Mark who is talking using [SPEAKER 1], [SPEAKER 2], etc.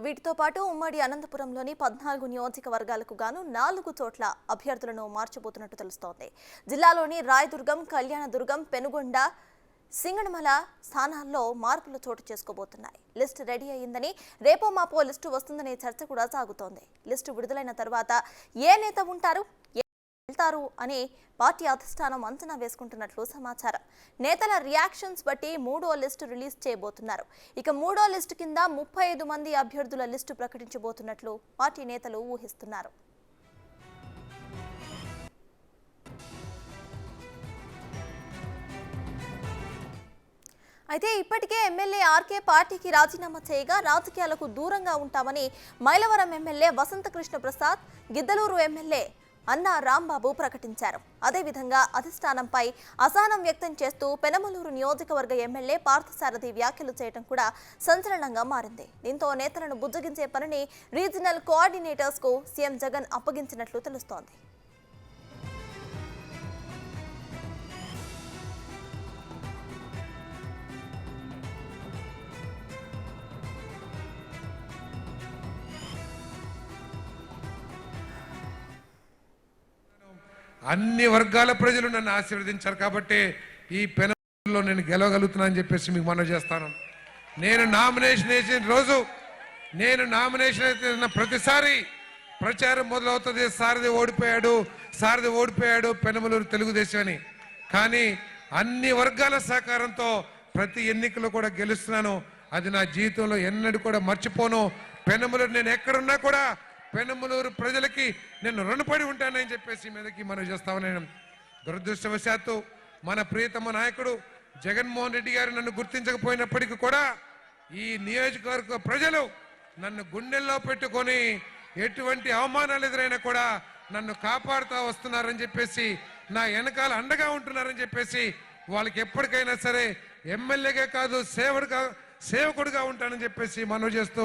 [SPEAKER 1] వీటితో పాటు ఉమ్మడి అనంతపురంలోని 14 నియోజకవర్గాలకు గాను 4 చోట్ల అభ్యర్థులను మార్చబోతున్నట్టు తెలుస్తోంది. జిల్లాలోని రాయదుర్గం, కళ్యాణదుర్గం, పెనుగొండ, సింగనమల స్థానాల్లో మార్పులు చోటు చేసుకోబోతున్నాయి. లిస్టు రెడీ అయ్యిందని, రేపో మాపో లిస్టు వస్తుందనే చర్చ కూడా సాగుతోంది. లిస్టు విడుదలైన తర్వాత ఏ నేత ఉంటారు, వెళ్తారు అని పార్టీ అధిష్టానం అంచనా వేసుకుంటున్నట్లు సమాచారం. నేతల రియాక్షన్స్ బట్టి మూడో లిస్టు రిలీజ్ చేయబోతున్నారు. ఇక మూడో లిస్టు కింద 35 మంది అభ్యర్థుల లిస్టు ప్రకటించబోతున్నట్లు పార్టీ నేతలు ఊహిస్తున్నారు. అయితే ఇప్పటికే ఎమ్మెల్యే ఆర్కే పార్టీకి రాజీనామా చేయగా రాజకీయాలకు దూరంగా ఉంటామని మైలవరం ఎమ్మెల్యే వసంతకృష్ణ ప్రసాద్, గిద్దలూరు ఎమ్మెల్యే అన్నా రాంబాబు ప్రకటించారు. అదేవిధంగా అధిష్టానంపై అసహనం వ్యక్తం చేస్తూ పెనమలూరు నియోజకవర్గ ఎమ్మెల్యే పార్థసారథి వ్యాఖ్యలు చేయడం కూడా సంచలనంగా మారింది. దీంతో నేతలను బుజ్జగించే పనిని రీజనల్ కోఆర్డినేటర్స్ కు సీఎం జగన్ అప్పగించినట్లు తెలుస్తోంది.
[SPEAKER 2] అన్ని వర్గాల ప్రజలు నన్ను ఆశీర్వదించారు కాబట్టి ఈ పెనలో నేను గెలవగలుగుతున్నానని చెప్పేసి మీకు మనవి చేస్తాను. నేను నామినేషన్ వేసిన రోజు, నేను నామినేషన్ వేసిన ప్రతిసారి ప్రచారం మొదలవుతుంది, సారథి ఓడిపోయాడు పెనమలూరు తెలుగుదేశం అని. కానీ అన్ని వర్గాల సహకారంతో ప్రతి ఎన్నికలో కూడా గెలుస్తున్నాను. అది నా జీవితంలో ఎన్నడూ కూడా మర్చిపోను. పెనమలూరు నేను ఎక్కడున్నా కూడా పెనమలూరు ప్రజలకి నేను రుణపడి ఉంటానని చెప్పేసి మీదకి మనం చేస్తామని. దురదృష్టవశాత్తు మన ప్రియతమ నాయకుడు జగన్మోహన్ రెడ్డి గారు నన్ను గుర్తించకపోయినప్పటికీ కూడా ఈ నియోజకవర్గ ప్రజలు నన్ను గుండెల్లో పెట్టుకొని ఎటువంటి అవమానాలు ఎదురైనా కూడా నన్ను కాపాడుతూ వస్తున్నారని చెప్పేసి, నా వెనకాల అండగా ఉంటున్నారని చెప్పేసి, వాళ్ళకి ఎప్పటికైనా సరే ఎమ్మెల్యేగా కాదు సేవకుడుగా ఉంటానని చెప్పేసి మనవి చేస్తూ